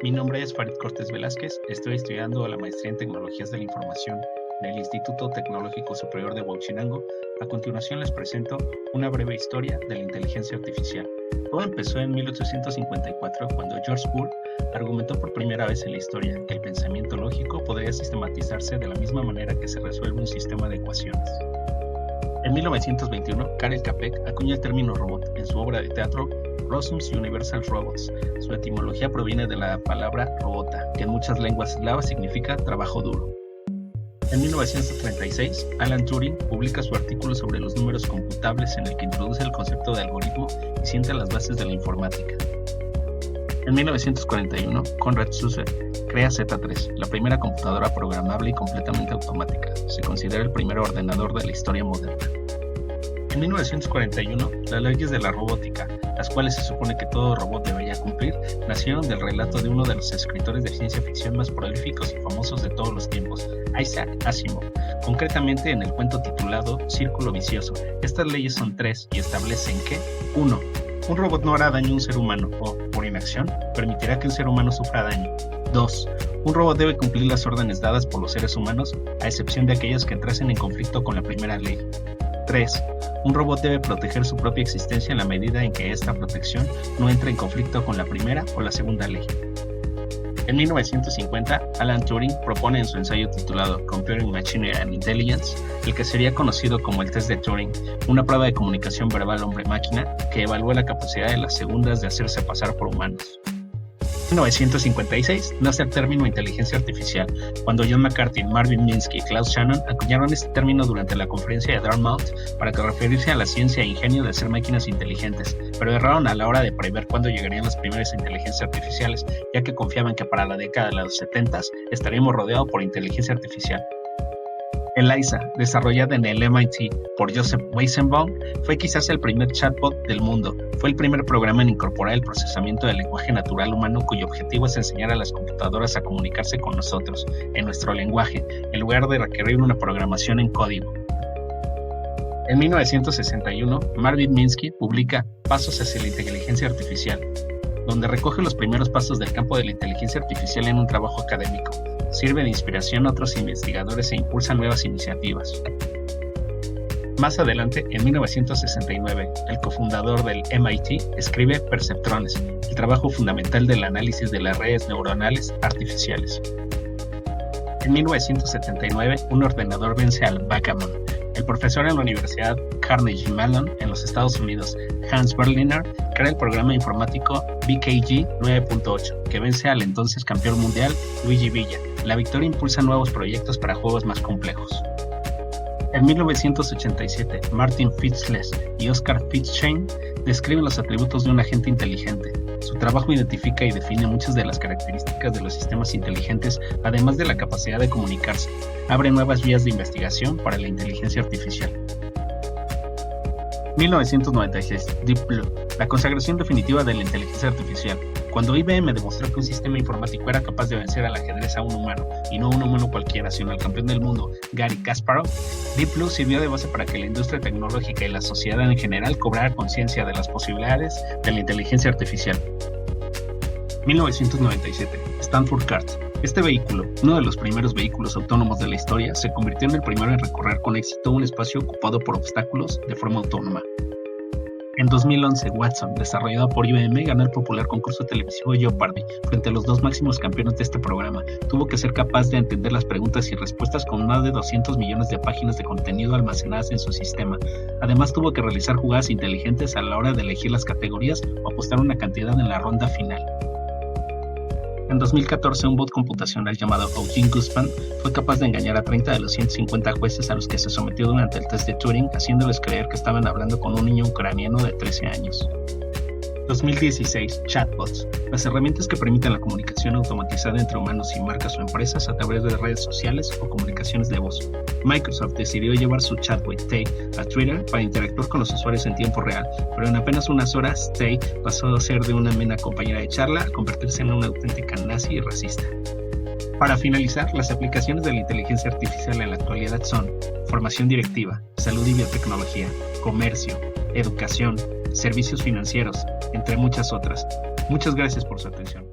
Mi nombre es Farid Cortés Velázquez, estoy estudiando la maestría en Tecnologías de la Información en el Instituto Tecnológico Superior de Huachinango. A continuación les presento una breve historia de la inteligencia artificial. Todo empezó en 1854 cuando George Boole argumentó por primera vez en la historia que el pensamiento lógico podría sistematizarse de la misma manera que se resuelve un sistema de ecuaciones. En 1921, Karel Capek acuñó el término robot en su obra de teatro Rossum's Universal Robots. Su etimología proviene de la palabra robota, que en muchas lenguas eslavas significa trabajo duro. En 1936, Alan Turing publica su artículo sobre los números computables en el que introduce el concepto de algoritmo y sienta las bases de la informática. En 1941, Konrad Zuse crea Z3, la primera computadora programable y completamente automática. Se considera el primer ordenador de la historia moderna. En 1941, las leyes de la robótica, las cuales se supone que todo robot debería cumplir, nacieron del relato de uno de los escritores de ciencia ficción más prolíficos y famosos de todos los tiempos, Isaac Asimov, concretamente en el cuento titulado Círculo Vicioso. Estas leyes son tres y establecen que 1. Un robot no hará daño a un ser humano o, por inacción, permitirá que un ser humano sufra daño. 2. Un robot debe cumplir las órdenes dadas por los seres humanos, a excepción de aquellas que entrasen en conflicto con la primera ley. 3. Un robot debe proteger su propia existencia en la medida en que esta protección no entre en conflicto con la primera o la segunda ley. En 1950, Alan Turing propone en su ensayo titulado Computing Machinery and Intelligence, el que sería conocido como el test de Turing, una prueba de comunicación verbal hombre-máquina que evalúa la capacidad de las segundas de hacerse pasar por humanos. En 1956 nace el término inteligencia artificial, cuando John McCarthy, Marvin Minsky y Klaus Shannon acuñaron este término durante la conferencia de Dartmouth para referirse a la ciencia e ingenio de hacer máquinas inteligentes, pero erraron a la hora de prever cuándo llegarían las primeras inteligencias artificiales, ya que confiaban que para la década de los 70s estaríamos rodeados por inteligencia artificial. Eliza, desarrollada en el MIT por Joseph Weizenbaum, fue quizás el primer chatbot del mundo. Fue el primer programa en incorporar el procesamiento del lenguaje natural humano cuyo objetivo es enseñar a las computadoras a comunicarse con nosotros, en nuestro lenguaje, en lugar de requerir una programación en código. En 1961, Marvin Minsky publica Pasos hacia la inteligencia artificial, donde recoge los primeros pasos del campo de la inteligencia artificial en un trabajo académico. Sirve de inspiración a otros investigadores e impulsa nuevas iniciativas. Más adelante, en 1969, el cofundador del MIT escribe Perceptrones, el trabajo fundamental del análisis de las redes neuronales artificiales. En 1979, un ordenador vence al backgammon. El profesor en la Universidad Carnegie Mellon en los Estados Unidos, Hans Berliner, crea el programa informático BKG 9.8, que vence al entonces campeón mundial Luigi Villa. La victoria impulsa nuevos proyectos para juegos más complejos. En 1987, Martin Fitzgerald y Oscar Fitzchain describen los atributos de un agente inteligente. Su trabajo identifica y define muchas de las características de los sistemas inteligentes, además de la capacidad de comunicarse. Abre nuevas vías de investigación para la inteligencia artificial. 1996, Deep Blue, la consagración definitiva de la inteligencia artificial. Cuando IBM demostró que un sistema informático era capaz de vencer al ajedrez a un humano, y no a un humano cualquiera, sino al campeón del mundo, Garry Kasparov, Deep Blue sirvió de base para que la industria tecnológica y la sociedad en general cobrara conciencia de las posibilidades de la inteligencia artificial. 1997, Stanford Cart. Este vehículo, uno de los primeros vehículos autónomos de la historia, se convirtió en el primero en recorrer con éxito un espacio ocupado por obstáculos de forma autónoma. En 2011, Watson, desarrollado por IBM, ganó el popular concurso televisivo Jeopardy frente a los dos máximos campeones de este programa. Tuvo que ser capaz de entender las preguntas y respuestas con más de 200 millones de páginas de contenido almacenadas en su sistema. Además, tuvo que realizar jugadas inteligentes a la hora de elegir las categorías o apostar una cantidad en la ronda final. En 2014, un bot computacional llamado Eugene Guzman fue capaz de engañar a 30 de los 150 jueces a los que se sometió durante el test de Turing, haciéndoles creer que estaban hablando con un niño ucraniano de 13 años. 2016, chatbots, las herramientas que permiten la comunicación automatizada entre humanos y marcas o empresas a través de redes sociales o comunicaciones de voz. Microsoft decidió llevar su chatbot Tay a Twitter para interactuar con los usuarios en tiempo real, pero en apenas unas horas, Tay pasó a ser de una amena compañera de charla a convertirse en una auténtica nazi y racista. Para finalizar, las aplicaciones de la inteligencia artificial en la actualidad son formación directiva, salud y biotecnología, comercio, educación, servicios financieros, entre muchas otras. Muchas gracias por su atención.